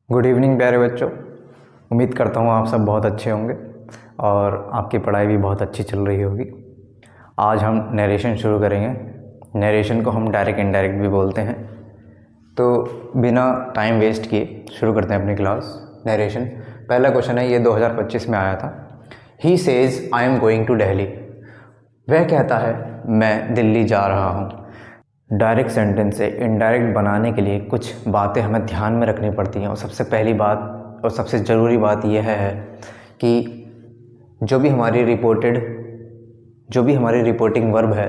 Good evening प्यारे बच्चों। उम्मीद करता हूँ आप सब बहुत अच्छे होंगे और आपकी पढ़ाई भी बहुत अच्छी चल रही होगी। आज हम नरेशन शुरू करेंगे। नरेशन को हम डायरेक्ट इनडायरेक्ट भी बोलते हैं। तो बिना टाइम वेस्ट किए शुरू करते हैं अपनी क्लास। नरेशन पहला क्वेश्चन है, ये 2025 में आया था। He says I am going to Delhi. वह कहता है मैं दिल्ली जा रहा हूँ। डायरेक्ट सेंटेंस से इनडायरेक्ट बनाने के लिए कुछ बातें हमें ध्यान में रखनी पड़ती हैं, और सबसे पहली बात और सबसे ज़रूरी बात यह है कि जो भी हमारी रिपोर्टिंग वर्ब है,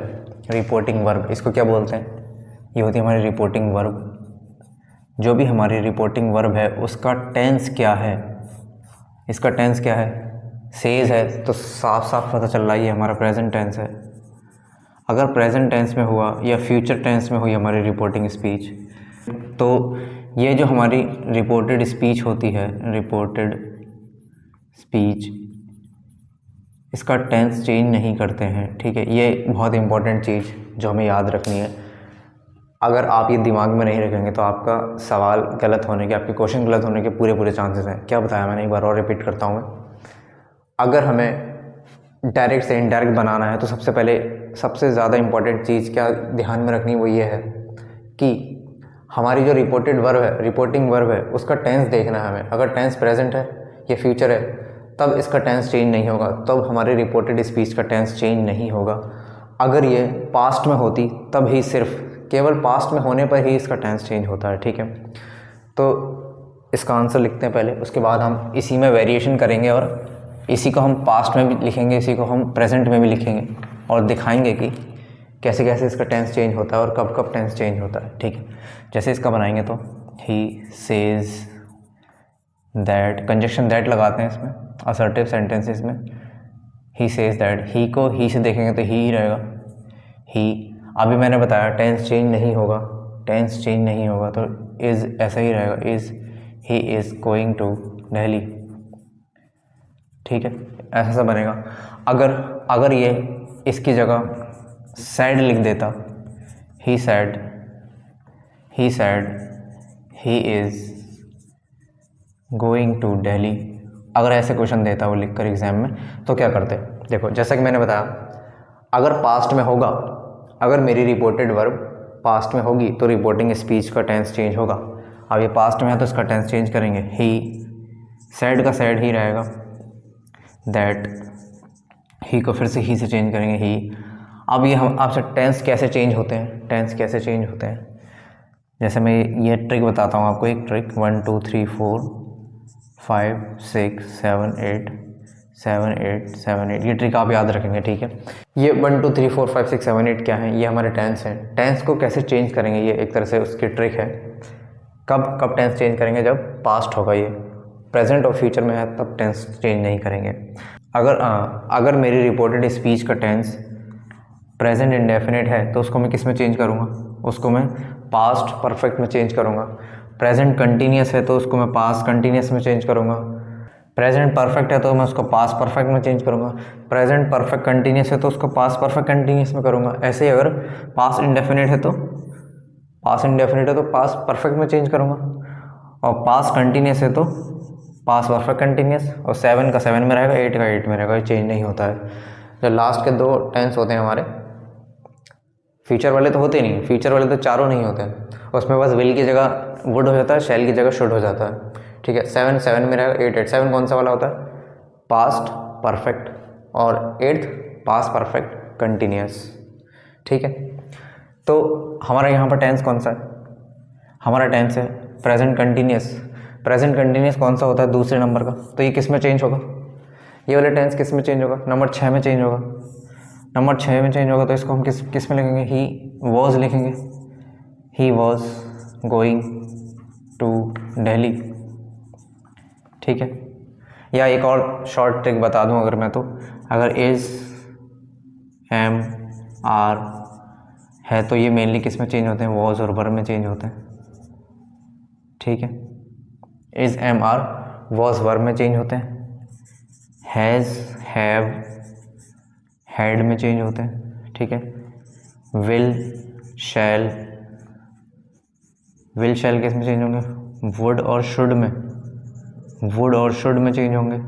रिपोर्टिंग वर्ब इसको क्या बोलते हैं, ये होती है हमारी रिपोर्टिंग वर्ब। जो भी हमारी रिपोर्टिंग वर्ब है उसका टेंस क्या है, इसका टेंस क्या है, सेज है, तो साफ साफ पता चल रहा है ये हमारा प्रेजेंट टेंस है। अगर प्रेजेंट टेंस में हुआ या फ्यूचर टेंस में हुई हमारी रिपोर्टिंग स्पीच, तो ये जो हमारी रिपोर्टेड स्पीच होती है, रिपोर्टेड स्पीच, इसका टेंस चेंज नहीं करते हैं। ठीक है, ये बहुत इंपॉर्टेंट चीज़ जो हमें याद रखनी है। अगर आप ये दिमाग में नहीं रखेंगे तो आपका सवाल गलत होने के, आपके क्वेश्चन गलत होने के पूरे चांसेस हैं। क्या बताया मैंने, एक बार और रिपीट करता हूँ मैं। अगर हमें डायरेक्ट से इनडायरेक्ट बनाना है तो सबसे पहले सबसे ज़्यादा इम्पॉर्टेंट चीज़ क्या ध्यान में रखनी, वो ये है कि हमारी जो रिपोर्टिंग वर्ब है उसका टेंस देखना है हमें। अगर टेंस प्रेजेंट है या फ्यूचर है तब इसका टेंस चेंज नहीं होगा, तब हमारी रिपोर्टेड स्पीच का टेंस चेंज नहीं होगा। अगर ये पास्ट में होती तब ही, सिर्फ केवल पास्ट में होने पर ही इसका टेंस चेंज होता है। ठीक है, तो इसका आंसर लिखते हैं पहले, उसके बाद हम इसी में वेरिएशन करेंगे और इसी को हम पास्ट में भी लिखेंगे, इसी को हम प्रेजेंट में भी लिखेंगे और दिखाएंगे कि कैसे कैसे इसका टेंस चेंज होता है और कब कब टेंस चेंज होता है। ठीक है, जैसे इसका बनाएंगे तो he says that, conjunction that लगाते हैं इसमें असर्टिव सेंटेंसेस में। ही सेज दैट, ही को ही से देखेंगे तो ही रहेगा। ही, अभी मैंने बताया टेंस चेंज नहीं होगा, टेंस चेंज नहीं होगा तो इज़ ऐसा ही रहेगा, is he is going to Delhi. ठीक है, ऐसा बनेगा। अगर ये इसकी जगह सैड लिख देता, he said he is going to Delhi, अगर ऐसे क्वेश्चन देता वो लिखकर एग्जाम में, तो क्या करते। देखो, जैसा कि मैंने बताया, अगर पास्ट में होगा, अगर मेरी रिपोर्टेड वर्ब पास्ट में होगी तो रिपोर्टिंग स्पीच का टेंस चेंज होगा। अब ये पास्ट में है तो इसका टेंस चेंज करेंगे, ही, सैड का सैड ही रहेगा, दैट, ही को फिर से ही से चेंज करेंगे, ही। अब ये हम आपसे टेंस कैसे चेंज होते हैं, टेंस कैसे चेंज होते हैं, जैसे मैं ये ट्रिक बताता हूँ आपको, एक ट्रिक 1 2 3 4 5 6 7 8 7 8 7 8, ये ट्रिक आप याद रखेंगे। ठीक है, ये 1 2 3 4 5 6 7 8 क्या है, ये हमारे टेंस हैं। टेंस को कैसे चेंज करेंगे, ये एक तरह से उसकी ट्रिक है। कब टेंस चेंज करेंगे, जब पास्ट होगा, ये प्रेजेंट और फ्यूचर में है तब टेंस चेंज नहीं करेंगे। अगर मेरी रिपोर्टेड स्पीच का टेंस प्रेजेंट इंडेफिनिट है तो उसको मैं किस में चेंज करूँगा, उसको मैं पास्ट परफेक्ट में चेंज करूँगा। प्रेजेंट कंटिन्यूस है तो उसको मैं पास्ट कंटिन्यूस में चेंज करूँगा। प्रेजेंट परफेक्ट है तो मैं उसको पास्ट परफेक्ट में चेंज करूँगा। प्रेजेंट परफेक्ट कंटिन्यूस है तो उसको पास्ट परफेक्ट कंटिन्यूस में करूँगा। ऐसे ही अगर पास्ट इंडेफिनिट है तो पास्ट परफेक्ट में चेंज करूँगा, और पास्ट कंटिन्यूस है तो पास्ट परफेक्ट कंटिन्यूस, और 7 का 7 में रहेगा, 8 का 8 में रहेगा, ये चेंज नहीं होता है। जो लास्ट के 2 टेंस होते हैं हमारे, फ्यूचर वाले तो होते नहीं, फ्यूचर वाले तो चारों नहीं होते हैं, उसमें बस विल की जगह वुड हो जाता है, शैल की जगह शुड हो जाता है। ठीक है, 7 में रहेगा, 8 7 कौन सा वाला होता है, पास्ट परफेक्ट, और 8 पास्ट परफेक्ट कंटिन्यूस। ठीक है, तो हमारा यहाँ पर टेंस कौन सा है, हमारा टेंस है प्रेजेंट कंटिन्यूस। प्रेजेंट कंटिन्यूस कौन सा होता है, दूसरे नंबर का, तो ये किस में चेंज होगा, ये वाला टेंस किस में चेंज होगा, नंबर 6 में चेंज होगा। नंबर 6 में चेंज होगा तो इसको हम किस में लिखेंगे, ही वॉज लिखेंगे, he was going to Delhi. ठीक है, या एक और शॉर्ट ट्रिक बता दूं अगर मैं, तो अगर इज़ एम आर है तो ये मेनली किस में चेंज होते हैं, वॉज और वर में चेंज होते हैं। ठीक है, is am are was were में चेंज होते हैं, हैज़ हैव हैड में चेंज होते हैं। ठीक है, विल शैल किस में चेंज होंगे, वुड और शुड में। वुड और शुड में चेंज होंगे।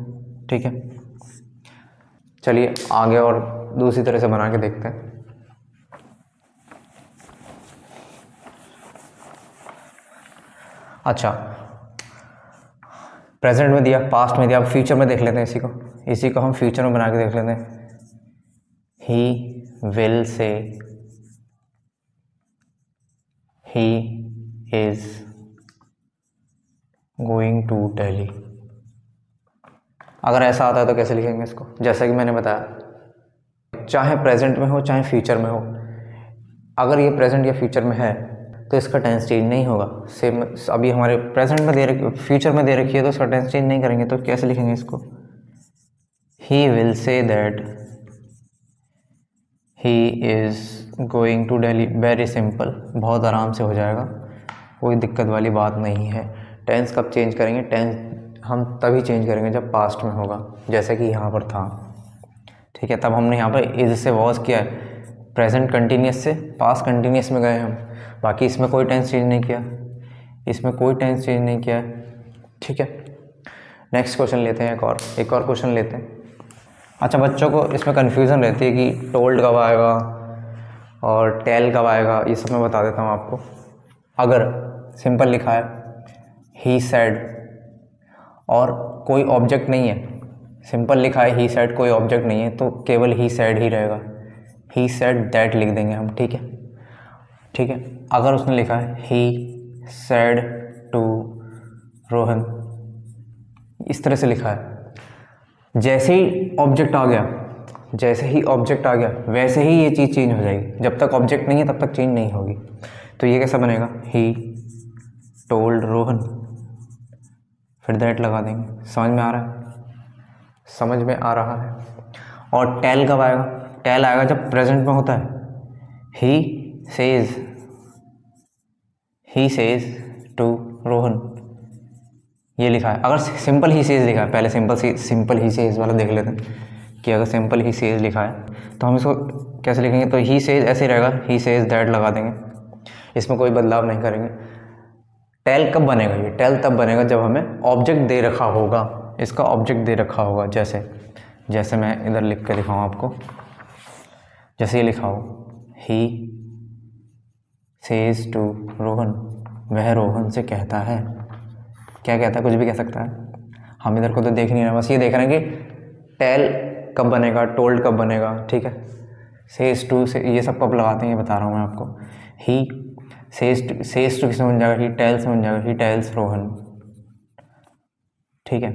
ठीक है, चलिए आगे और दूसरी तरह से बना के देखते हैं। अच्छा, प्रेजेंट में दिया, पास्ट में दिया, अब फ्यूचर में देख लेते हैं इसी को हम फ्यूचर में बना के देख लेते हैं। ही विल से he is going to Delhi. अगर ऐसा आता है तो कैसे लिखेंगे इसको? जैसा कि मैंने बताया, चाहे प्रेजेंट में हो चाहे फ्यूचर में हो, अगर ये प्रेजेंट या फ्यूचर में है तो इसका टेंस चेंज नहीं होगा। सेम अभी हमारे प्रेजेंट में दे रखी, फ्यूचर में दे रखी है तो इसका टेंस चेंज नहीं करेंगे। तो कैसे लिखेंगे इसको? He will say that he is going to Delhi. Very simple, बहुत आराम से हो जाएगा, कोई दिक्कत वाली बात नहीं है। टेंस कब चेंज करेंगे? टेंस हम तभी चेंज करेंगे जब पास्ट में होगा, जैसे कि यहाँ पर था। ठीक है, तब हमने यहाँ पर इज़ से वॉज किया है, प्रेजेंट कंटिन्यूस से पास्ट कंटिन्यूस में गए हम, बाकी इसमें कोई टेंस चेंज नहीं किया, इसमें कोई टेंस चेंज नहीं किया है। ठीक है, नेक्स्ट क्वेश्चन लेते हैं, एक और क्वेश्चन लेते हैं। अच्छा, बच्चों को इसमें कन्फ्यूज़न रहती है कि टोल्ड कब आएगा और टेल कब आएगा, ये सब मैं बता देता हूँ आपको। अगर सिंपल लिखा है ही सेड और कोई ऑब्जेक्ट नहीं है, सिंपल लिखा है ही सेड, कोई ऑब्जेक्ट नहीं है, तो केवल ही सेड ही रहेगा। ही सेड दैट लिख देंगे हम। ठीक है, ठीक है। अगर उसने लिखा है ही सेड टू रोहन, इस तरह से लिखा है, जैसे ही ऑब्जेक्ट आ गया, जैसे ही ऑब्जेक्ट आ गया वैसे ही ये चीज़ चेंज हो जाएगी। जब तक ऑब्जेक्ट नहीं है तब तक चेंज नहीं होगी। तो ये कैसा बनेगा? ही टोल्ड रोहन, फिर दैट लगा देंगे। समझ में आ रहा है? समझ में आ रहा है। और टेल कब आएगा? टेल आएगा जब प्रेजेंट में होता है। ही सेज टू रोहन, ये लिखा है। अगर सिंपल ही सेज लिखा है, पहले सिंपल ही सेज वाला देख लेते हैं कि अगर सिंपल ही सेज लिखा है तो हम इसको कैसे लिखेंगे? तो ही सेज ऐसे रहेगा, ही सेज दैट लगा देंगे, इसमें कोई बदलाव नहीं करेंगे। टेल कब बनेगा? ये टेल तब बनेगा जब हमें ऑब्जेक्ट दे रखा होगा, इसका ऑब्जेक्ट दे रखा होगा। जैसे मैं इधर लिख के दिखाऊँ आपको, जैसे ये लिखा हो ही सेज टू रोहन, वह रोहन से कहता है। क्या कहता है? कुछ भी कह सकता है, हम इधर को तो देख नहीं रहे, बस ये देख रहे हैं कि टेल कब बनेगा, टोल्ड कब बनेगा। ठीक है, सेज टू से ये सब कब लगाते हैं ये बता रहा हूँ मैं आपको। ही सेज टू किसमें बन जाएगा? ही टेल्स में बन जाएगा, ही टेल्स रोहन। ठीक है,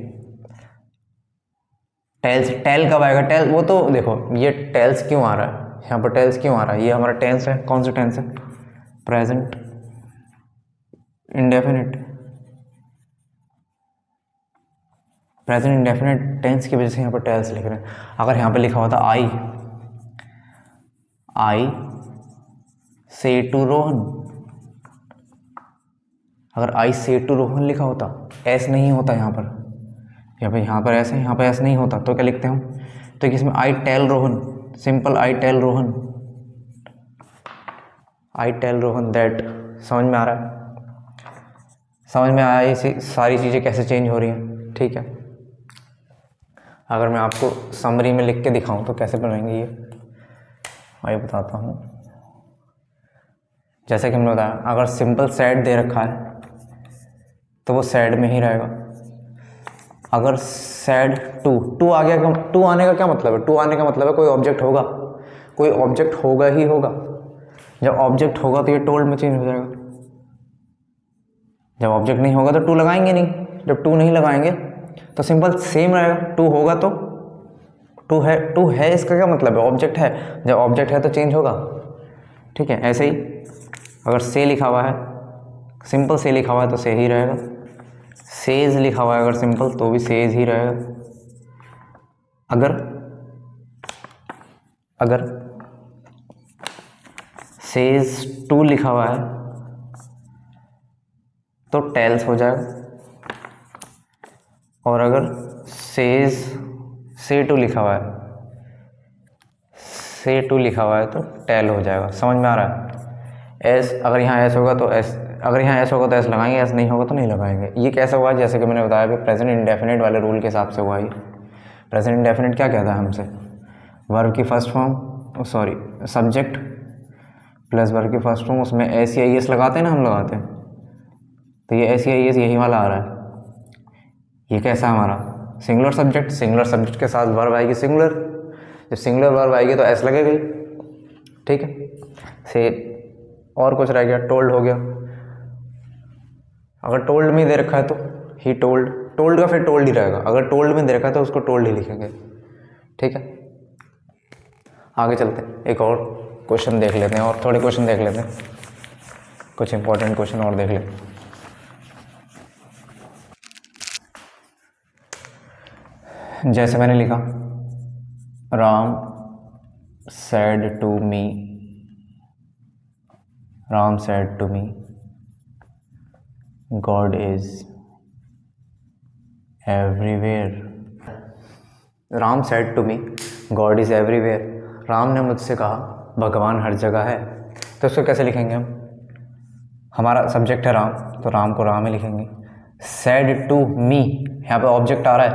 टेल कब आएगा? टेल वो तो देखो, ये टेल्स क्यों आ रहा है यहाँ पर? टेल्स क्यों आ रहा है? ये हमारा टेंस है। कौन सा टेंस है? Present indefinite. Present indefinite tense की वजह से यहाँ पर टेल्स लिख रहे हैं। अगर यहाँ पर लिखा होता आई से टू रोहन, अगर आई से टू रोहन लिखा होता, एस नहीं होता यहाँ पर, यहाँ पर ऐसे, यहाँ पर ऐसे नहीं होता, तो क्या लिखते हैं हम? तो इसमें I tell Rohan, simple I tell Rohan, I tell Rohan that. समझ में आ रहा है? समझ में आया ये सारी चीज़ें कैसे चेंज हो रही हैं? ठीक है, अगर मैं आपको समरी में लिख के दिखाऊं तो कैसे बनाएंगे ये, आइए बताता हूँ। जैसे कि हमने बताया, अगर सिंपल सैड दे रखा है तो वो सैड में ही रहेगा। अगर सैड टू आ गया, टू आने का क्या मतलब है? टू आने का मतलब है कोई ऑब्जेक्ट होगा, कोई ऑब्जेक्ट होगा ही होगा। जब ऑब्जेक्ट होगा तो ये टोल्ड में चेंज हो जाएगा। जब ऑब्जेक्ट नहीं होगा तो टू लगाएंगे नहीं, जब टू नहीं लगाएंगे तो सिंपल सेम रहेगा। टू होगा तो टू है इसका क्या मतलब है? ऑब्जेक्ट है, जब ऑब्जेक्ट है तो चेंज होगा। ठीक है, ऐसे ही अगर से लिखा हुआ है, सिंपल से लिखा हुआ है तो से ही रहेगा। सेज लिखा हुआ है अगर सिंपल तो भी सेज ही रहेगा। अगर सेज टू लिखा हुआ है तो टेल्स हो जाएगा, और अगर से टू लिखा हुआ है तो टेल हो जाएगा। समझ में आ रहा है? एस, अगर यहाँ एस होगा तो एस अगर यहाँ ऐसा होगा तो ऐसा लगाएंगे, ऐसा नहीं होगा तो नहीं लगाएंगे। ये कैसा हुआ, जैसे कि मैंने बताया कि प्रेजेंट इंडेफिनिट वाले रूल के हिसाब से हुआ ये। प्रेजेंट इंडेफिनिट क्या कहता है हमसे, वर्ब की first form, sorry subject plus verb की फर्स्ट फॉर्म, उसमें एस या एस लगाते हैं ना, हम लगाते हैं, तो ये एस या एस यही वाला आ रहा है। ये कैसा हमारा सिंगुलर सब्जेक्ट, सिंगुलर सब्जेक्ट के साथ वर्ब आएगी सिंगुलर, जब सिंगुलर वर्ब आएगी तो एस लगेगा ही, ठीक है। से और कुछ रह गया, टोल्ड हो गया। अगर टोल्ड में दे रखा है तो ही टोल्ड, टोल्ड का फिर टोल्ड ही रहेगा, अगर टोल्ड में दे रखा है तो उसको टोल्ड ही लिखेंगे, ठीक है। आगे चलते हैं, एक और क्वेश्चन देख लेते हैं, और थोड़े क्वेश्चन देख लेते हैं, कुछ इंपॉर्टेंट क्वेश्चन और देख लेते हैं। जैसे मैंने लिखा, Ram said to me, Ram said to me, God is everywhere। Ram said to me, God is everywhere। Ram ने मुझसे कहा भगवान हर जगह है, तो इसको कैसे लिखेंगे हम, हमारा सब्जेक्ट है राम, तो राम को राम ही लिखेंगे। said to me, यहाँ पे ऑब्जेक्ट आ रहा है,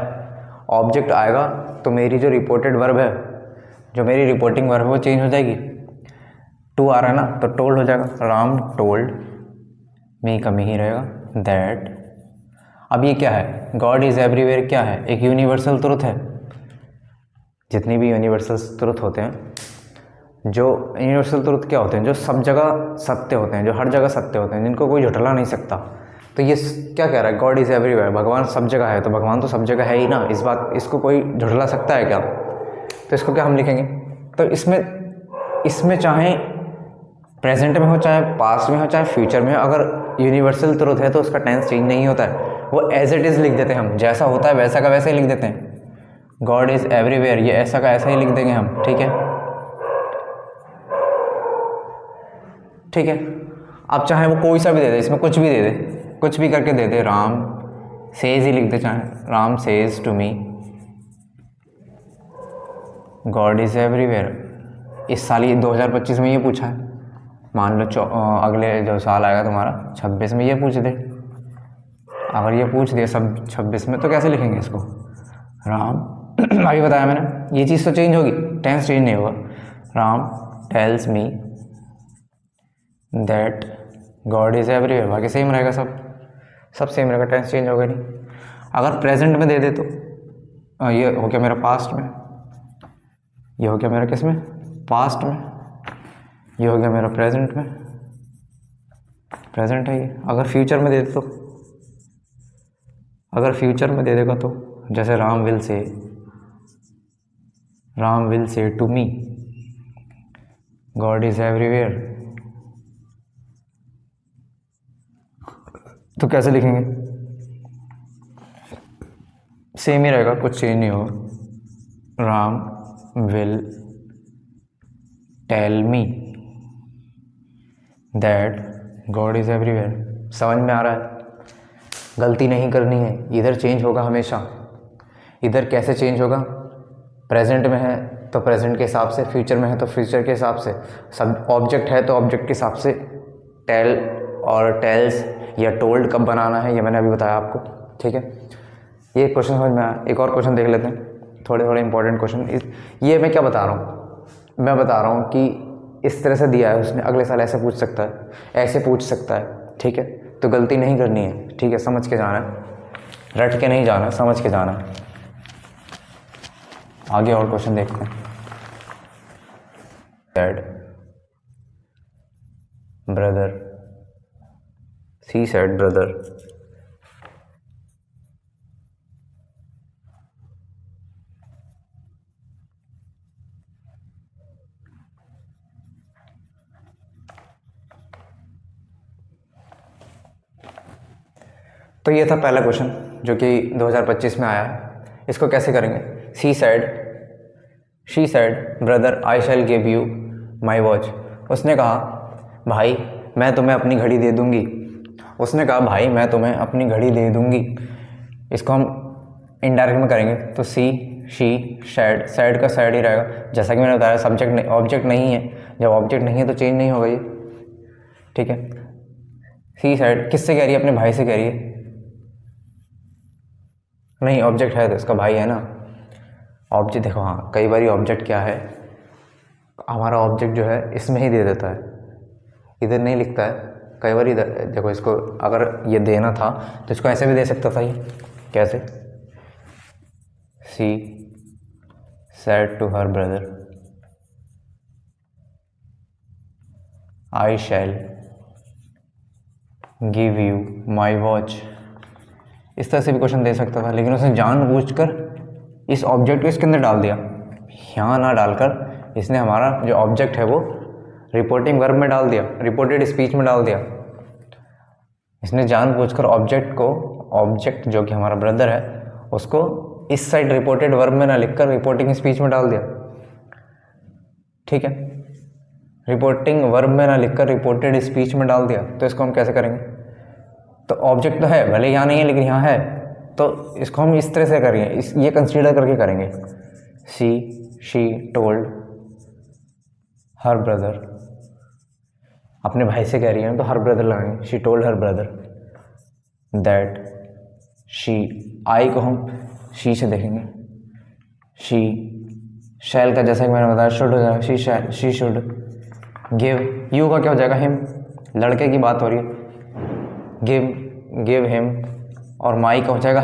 ऑब्जेक्ट आएगा तो मेरी जो रिपोर्टेड वर्ब है, जो मेरी रिपोर्टिंग वर्ब है वो चेंज हो जाएगी। टू आ रहा है ना, तो टोल्ड हो जाएगा, राम टोल्ड मी का मी ही रहेगा, दैट। अब ये क्या है, गॉड इज़ एवरीवेयर क्या है, एक यूनिवर्सल ट्रुथ है। जितनी भी यूनिवर्सल ट्रुथ होते हैं, जो यूनिवर्सल ट्रुथ क्या होते हैं, जो सब जगह सत्य होते हैं, जो हर जगह सत्य होते हैं, जिनको कोई झुठला नहीं सकता। तो ये क्या कह रहा है, गॉड इज़ एवरीवेयर, भगवान सब जगह है, तो भगवान तो सब जगह है ही ना, इस बात, इसको कोई झुठला सकता है क्या। तो इसको क्या हम लिखेंगे, तो इसमें चाहे प्रेजेंट में हो, चाहे पास्ट में हो, चाहे फ्यूचर में हो, अगर यूनिवर्सल ट्रुथ है तो उसका टेंस चेंज नहीं होता है, वो एज इट इज़ लिख देते हैं हम, जैसा होता है वैसा का वैसे ही लिख देते हैं। गॉड इज़ एवरीवेयर, ये ऐसा का ऐसा ही लिख देंगे हम, ठीक है, ठीक है। अब चाहे वो कोई सा भी दे दे, इसमें कुछ भी दे दे, कुछ भी करके दे दे, राम सेज ही लिख दे, चाहे Ram says to me God is everywhere. इस साल ये 2025 में ये पूछा है, मान लो अगले जो साल आएगा तुम्हारा 26 में ये पूछ दे, अगर ये पूछ दिया सब 26 में, तो कैसे लिखेंगे इसको, राम अभी बताया मैंने, ये चीज़ तो चेंज होगी, टेंस चेंज नहीं होगा। Ram tells me that God is everywhere, बाकी सेम रहेगा, सब सेम रहेगा, टेंस चेंज होगा नहीं। अगर प्रेजेंट में दे दे तो ये हो गया मेरा पास्ट में, ये हो गया मेरा किस में, पास्ट में, ये हो गया मेरा प्रेजेंट में, प्रेजेंट है ये। अगर फ्यूचर में दे दे तो, अगर फ्यूचर में दे देगा तो जैसे Ram will say to me God is everywhere, तो कैसे लिखेंगे, सेम ही रहेगा, कुछ चेंज नहीं होगा। Ram will tell me that God is everywhere. समझ में आ रहा है, गलती नहीं करनी है, इधर चेंज होगा हमेशा। इधर कैसे चेंज होगा, प्रेजेंट में है तो प्रेजेंट के हिसाब से, फ्यूचर में है तो फ्यूचर के हिसाब से, सब ऑब्जेक्ट है तो ऑब्जेक्ट के हिसाब से टेल और टेल्स या टोल्ड कब बनाना है, ये मैंने अभी बताया आपको, ठीक है। ये क्वेश्चन समझ में आया। एक और क्वेश्चन देख लेते हैं, थोड़े इंपॉर्टेंट क्वेश्चन। ये मैं क्या बता रहा हूँ, मैं बता रहा हूँ कि इस तरह से दिया है उसने, अगले साल ऐसे पूछ सकता है, ऐसे पूछ सकता है, ठीक है। तो गलती नहीं करनी है, ठीक है, समझ के जाना है, रट के नहीं जाना, समझ के जाना है। आगे और क्वेश्चन देखते हैं। Dad brother, she said brother, तो ये था पहला क्वेश्चन जो कि 2025 में आया है। इसको कैसे करेंगे, she said brother I shall give you my watch. उसने कहा भाई मैं तुम्हें अपनी घड़ी दे दूँगी, उसने कहा भाई मैं तुम्हें अपनी घड़ी दे दूँगी। इसको हम इनडायरेक्ट में करेंगे तो सी शी सैड का सैड ही रहेगा, जैसा कि मैंने बताया सब्जेक्ट ऑब्जेक्ट नहीं है, जब ऑब्जेक्ट नहीं है तो चेंज नहीं होगा ये, ठीक है। सी सैड किससे कह रही है? अपने भाई से कह रही है। नहीं, ऑब्जेक्ट है तो इसका भाई है ना। ऑब्जेक्ट देखो, हाँ कई बार ऑब्जेक्ट क्या है, हमारा ऑब्जेक्ट जो है इसमें ही दे देता है, इधर नहीं लिखता है। कई बार इधर देखो, इसको अगर ये देना था तो इसको ऐसे भी दे सकता था। ये कैसे? She said to her brother I shall give you my watch. इस तरह से भी क्वेश्चन दे सकता था, लेकिन उसने जानबूझकर इस ऑब्जेक्ट को इसके अंदर डाल दिया। यहाँ ना डालकर इसने हमारा जो ऑब्जेक्ट है वो रिपोर्टिंग वर्ब में डाल दिया, रिपोर्टेड स्पीच में डाल दिया। इसने जानबूझकर ऑब्जेक्ट जो कि हमारा ब्रदर है उसको इस साइड रिपोर्टेड वर्ब में ना लिखकर रिपोर्टिंग स्पीच में डाल दिया। ठीक है, रिपोर्टिंग वर्ब में ना लिखकर रिपोर्टेड स्पीच में डाल दिया। तो इसको हम कैसे करेंगे? तो ऑब्जेक्ट तो है, भले यहाँ नहीं है लेकिन यहाँ है, तो इसको हम इस तरह से करेंगे, ये कंसीडर करके करेंगे। शी टोल्ड हर ब्रदर, अपने भाई से कह रही है ना तो हर ब्रदर लगाएंगे। She told her brother that she, आई को हम शी से देखेंगे। शी शैल का जैसा कि मैंने बताया शुड हो जाएगा, शी शुड गिव, यू का क्या हो जाएगा? हिम, लड़के की बात हो रही है। गिव हिम, और माई का हो जाएगा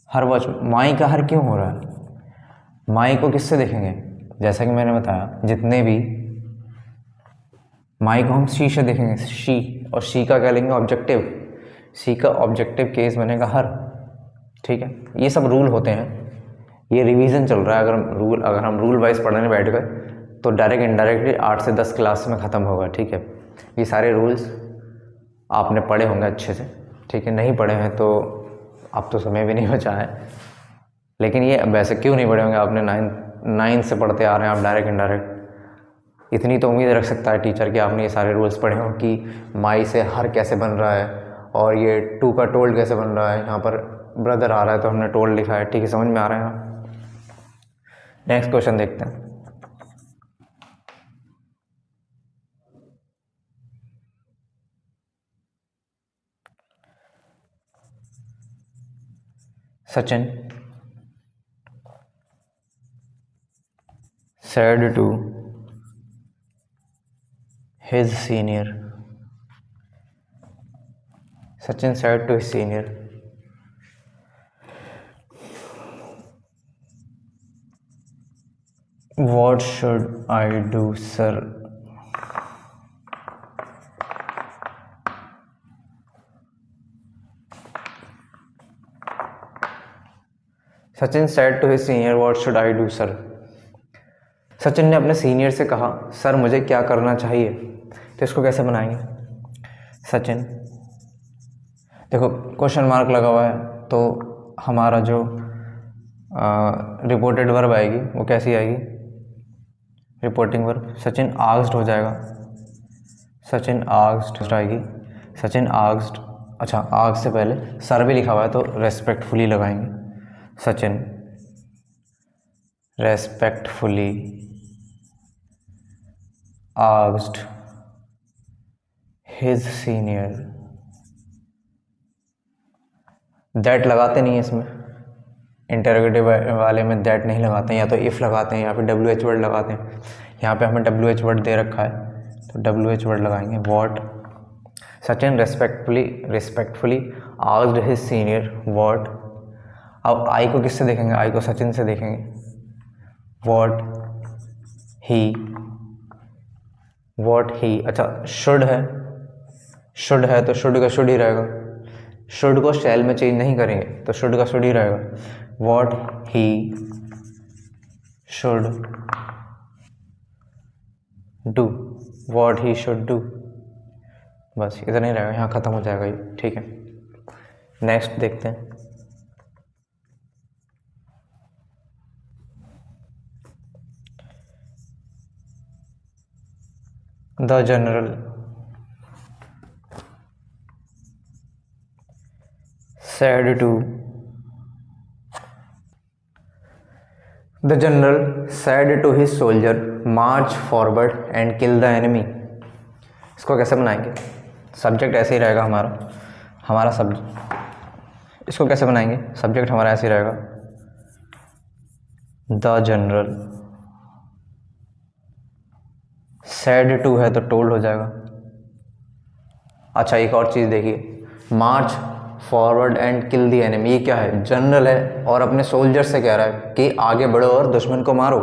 हर वॉच। माई का हर क्यों हो रहा है? माई को किससे देखेंगे? जैसा कि मैंने बताया, जितने भी माई को हम शी से देखेंगे, शी, और शी का क्या लेंगे? ऑब्जेक्टिव। शी का ऑब्जेक्टिव केस बनेगा हर। ठीक है, ये सब रूल होते हैं, ये रिवीजन चल रहा है। अगर हम रूल वाइज पढ़ने बैठ गए तो डायरेक्ट इनडायरेक्टली 8 से 10 क्लास में ख़त्म होगा। ठीक है, ये सारे रूल्स आपने पढ़े होंगे अच्छे से। ठीक है, नहीं पढ़े हैं तो अब तो समय भी नहीं बचा है, लेकिन ये वैसे क्यों नहीं पढ़े होंगे? आपने नाइन्थ से पढ़ते आ रहे हैं आप डायरेक्ट इनडायरेक्ट। इतनी तो उम्मीद रख सकता है टीचर कि आपने ये सारे रूल्स पढ़े हों कि माई से हर कैसे बन रहा है, और ये टू का टोल्ड कैसे बन रहा है। यहाँ पर ब्रदर आ रहा है तो हमने टोल्ड लिखा है। ठीक है, समझ में आ रहा है ना? नेक्स्ट क्वेश्चन देखते हैं। Sachin said to his senior, Sachin said to his senior, what should I do, sir? Sachin said to his senior, what should I do, sir? Sachin ने अपने सीनियर से कहा, सर मुझे क्या करना चाहिए। तो इसको कैसे बनाएंगे? सचिन, देखो क्वेश्चन मार्क लगा हुआ है तो हमारा जो रिपोर्टेड वर्ब आएगी वो कैसी आएगी? Reporting verb. सचिन आस्क्ड हो जाएगा, सचिन आस्क्ड आएगी। सचिन आस्क्ड, अच्छा आस्क्ड से पहले सर भी लिखा हुआ है तो रेस्पेक्टफुली लगाएंगे। Sachin respectfully asked his senior. That लगाते नहीं है इसमें, इंटरोगेटिव वाले में दैट नहीं लगाते हैं, या तो इफ़ लगाते हैं या फिर WH वर्ड लगाते हैं। यहाँ पे हमें WH वर्ड दे रखा है तो WH वर्ड लगाएंगे। What, Sachin respectfully asked his senior what. अब आई को किससे देखेंगे? आई को सचिन से देखेंगे। व्हाट ही, अच्छा शुड है तो शुड का शुड ही रहेगा। शुड को शैल में चेंज नहीं करेंगे तो शुड का शुड ही रहेगा। What he should do, what he should do, बस इतना ही रहेगा, यहाँ ख़त्म हो जाएगा ये। ठीक है, नेक्स्ट देखते हैं। The general said to the general said to his soldier march forward and kill the enemy। इसको कैसे बनाएंगे? सब्जेक्ट ऐसे ही रहेगा हमारा सब्जेक्ट, इसको कैसे बनाएंगे, सब्जेक्ट हमारा ऐसे ही रहेगा, द जनरल, सेड टू है तो टोल्ड हो जाएगा। अच्छा एक और चीज़ देखिए, march forward and kill the enemy, ये क्या है, जनरल है और अपने सोल्जर से कह रहा है कि आगे बढ़ो और दुश्मन को मारो,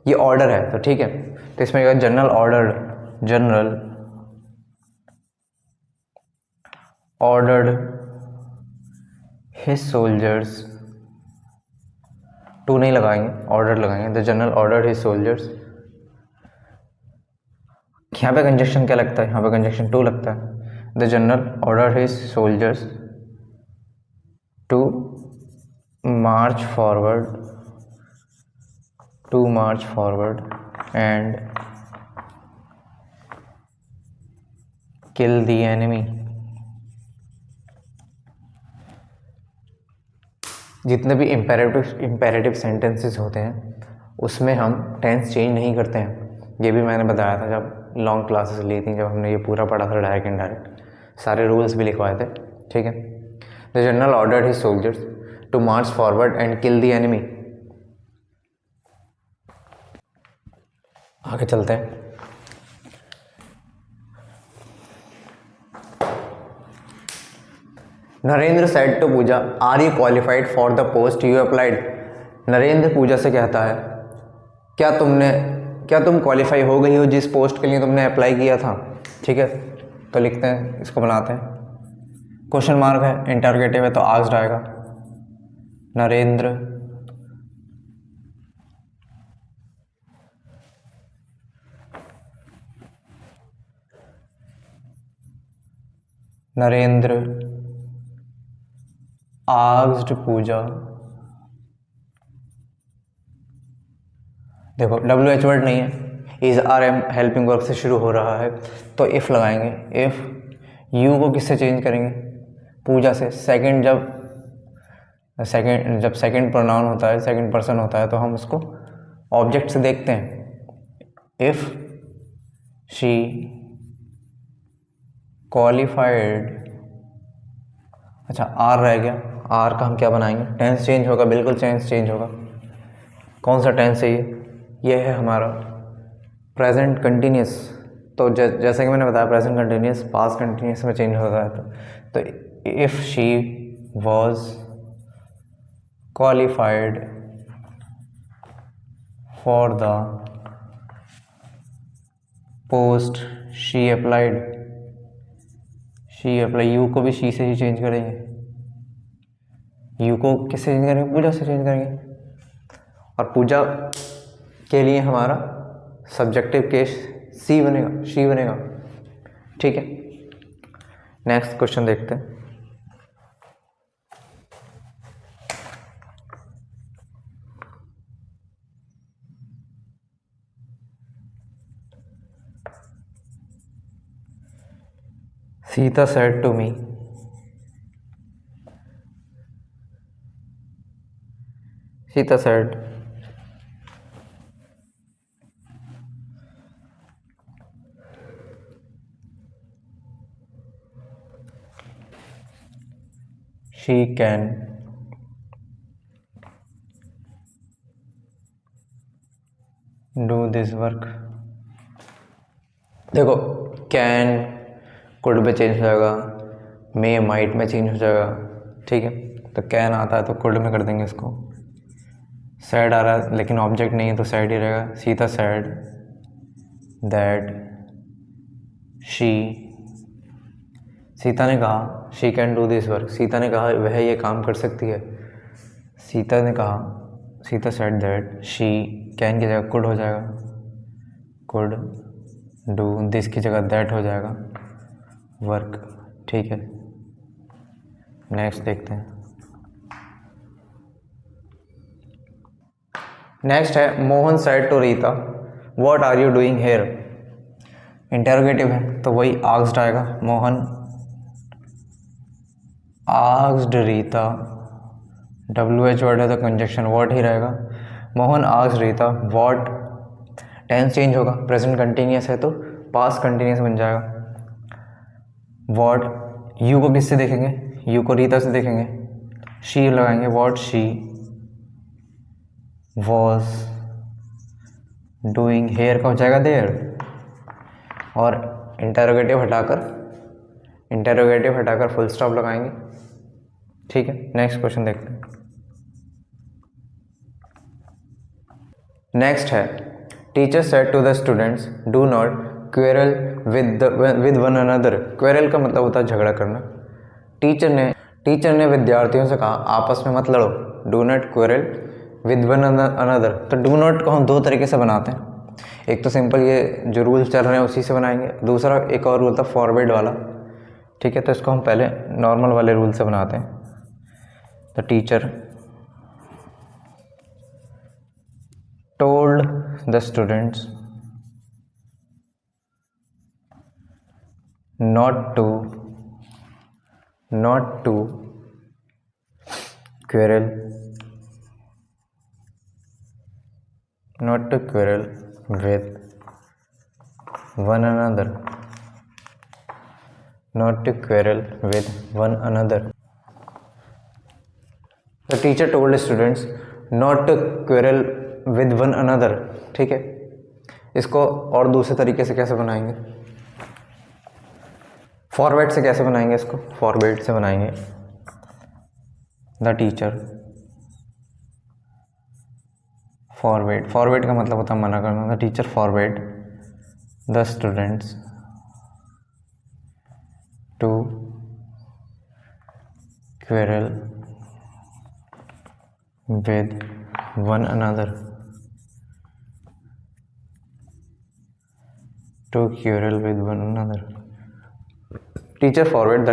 ये ऑर्डर है, तो ठीक है, तो इसमें क्या, general ordered his soldiers, to नहीं लगाएंगे, ऑर्डर लगाएंगे, the general ordered his soldiers. यहाँ पे कंजक्शन क्या लगता है, यहाँ पे कंजक्शन टू लगता है, the general ordered his soldiers to march forward and kill the enemy. जितने भी इम्पेरेटिव सेंटेंसेस होते हैं उसमें हम टेंस चेंज नहीं करते हैं, ये भी मैंने बताया था जब लॉन्ग क्लासेस ली थी, जब हमने ये पूरा पढ़ा था डायरेक्ट इनडायरेक्ट, सारे रूल्स भी लिखवाए थे, ठीक है। The general ordered his soldiers to march forward and kill the enemy. आगे चलते हैं। Narendra said to Puja, are you qualified for the post you applied. Narendra Puja से कहता है, क्या तुम क्वालिफाई हो गई हो जिस पोस्ट के लिए तुमने अप्लाई किया था, ठीक है। तो लिखते हैं, इसको बनाते हैं, क्वेश्चन मार्क है, इंटरोगेटिव है तो आस्क्ड आएगा। नरेंद्र आस्क्ड पूजा, देखो WH वर्ड नहीं है, is R am helping work से शुरू हो रहा है तो इफ लगाएंगे। इफ यू को किससे चेंज करेंगे, पूजा से। जब सेकंड प्रोनाउन होता है, सेकंड पर्सन होता है तो हम उसको ऑब्जेक्ट से देखते हैं। इफ शी क्वालिफाइड, अच्छा आर रह गया, आर का हम क्या बनाएंगे, टेंस चेंज होगा, बिल्कुल टेंस चेंज होगा। कौन सा टेंस है ये है हमारा प्रेजेंट कंटिन्यूस। तो जैसे कि मैंने बताया प्रेजेंट कंटिन्यूस पास्ट कंटिन्यूस में चेंज होता है, तो if she was qualified for the post she apply, you को भी शी से ही चेंज करेंगे, यू को किससे चेंज करेंगे, पूजा से चेंज करेंगे। और पूजा के लिए हमारा सब्जेक्टिव केस शी बनेगा, ठीक है। नेक्स्ट क्वेश्चन देखते हैं। Sita said to me, Sita said, she can do this work। देखो कैन कुड में चेंज हो जाएगा, मे माइट में चेंज हो जाएगा, ठीक है। तो कैन आता है तो कुड में कर देंगे इसको। सैड आ रहा है लेकिन ऑब्जेक्ट नहीं है तो सैड ही रहेगा। सीता सैड दैट सीता ने कहा she can do this work, Sita ने कहा वह ये काम कर सकती है। Sita said that she can की जगह कुड हो जाएगा, कुड डू, दिस की जगह दैट हो जाएगा, वर्क, ठीक है। नेक्स्ट देखते हैं। नेक्स्ट है Mohan said to Rita what are you doing here. Interrogative है तो वही आस्क्ड आएगा। Mohan asked Rita, WH word है तो कंजक्शन व्हाट ही रहेगा। Mohan asked Rita what, tense change होगा, प्रेजेंट कंटिन्यूस है तो पास्ट कंटिन्यूस बन जाएगा। वॉट यू को किससे देखेंगे, यू को रीता से देखेंगे, शी लगाएंगे, what she was doing, here का हो जाएगा देयर, और इंटरोगेटिव हटाकर फुल स्टॉप लगाएंगे। ठीक है, नेक्स्ट क्वेश्चन देखते हैं। नेक्स्ट है teacher said to the students do not quarrel with one another. Quarrel का मतलब होता है झगड़ा करना। टीचर ने विद्यार्थियों से कहा आपस में मत लड़ो। Do not quarrel with one another, तो डू नॉट को हम दो तरीके से बनाते हैं। एक तो सिंपल ये जो रूल चल रहे हैं उसी से बनाएंगे, दूसरा एक और रूल था फॉरवर्ड वाला। ठीक है, तो इसको हम पहले नॉर्मल वाले रूल से बनाते हैं। The teacher told the students not to quarrel with one another, The teacher told students not to quarrel with one another। ठीक है, इसको और दूसरे तरीके से कैसे बनाएंगे, फॉरवर्ड से कैसे बनाएंगे, इसको फॉरवर्ड से बनाएंगे। द टीचर फॉरवर्ड का मतलब होता है मना करना। The teacher forward the students to quarrel with one another, teacher forward the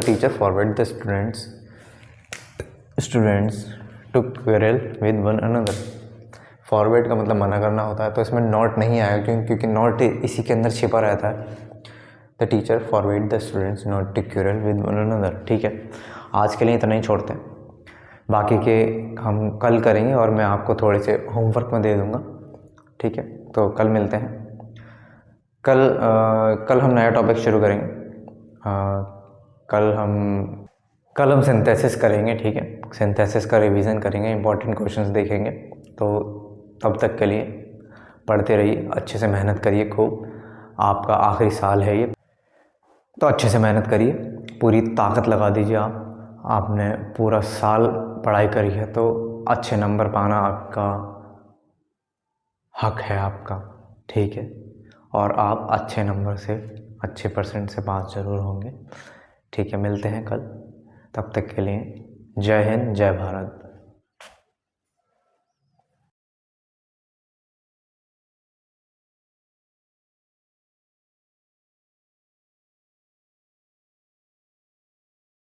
students to quarrel with one another. Forward का मतलब मना करना होता है, तो इसमें नॉट नहीं आएगा क्योंकि नॉट इसी के अंदर छिपा रहता है। The teacher forward the students not to quarrel with one another. ठीक है, आज के लिए इतना ही छोड़ते हैं, बाकी के हम कल करेंगे और मैं आपको थोड़े से होमवर्क में दे दूँगा। ठीक है, तो कल मिलते हैं। कल हम नया टॉपिक शुरू करेंगे। कल हम सिंथेसिस करेंगे। ठीक है, सिंथेसिस का रिवीजन करेंगे, इंपॉर्टेंट क्वेश्चंस देखेंगे। तो तब तक के लिए पढ़ते रहिए, अच्छे से मेहनत करिए खूब। आपका आखिरी साल है ये, तो अच्छे से मेहनत करिए, पूरी ताकत लगा दीजिए। आपने पूरा साल पढ़ाई करी है तो अच्छे नंबर पाना आपका हक है आपका। ठीक है, और आप अच्छे नंबर से, अच्छे परसेंट से पास ज़रूर होंगे। ठीक है, मिलते हैं कल, तब तक के लिए जय हिंद, जय भारत।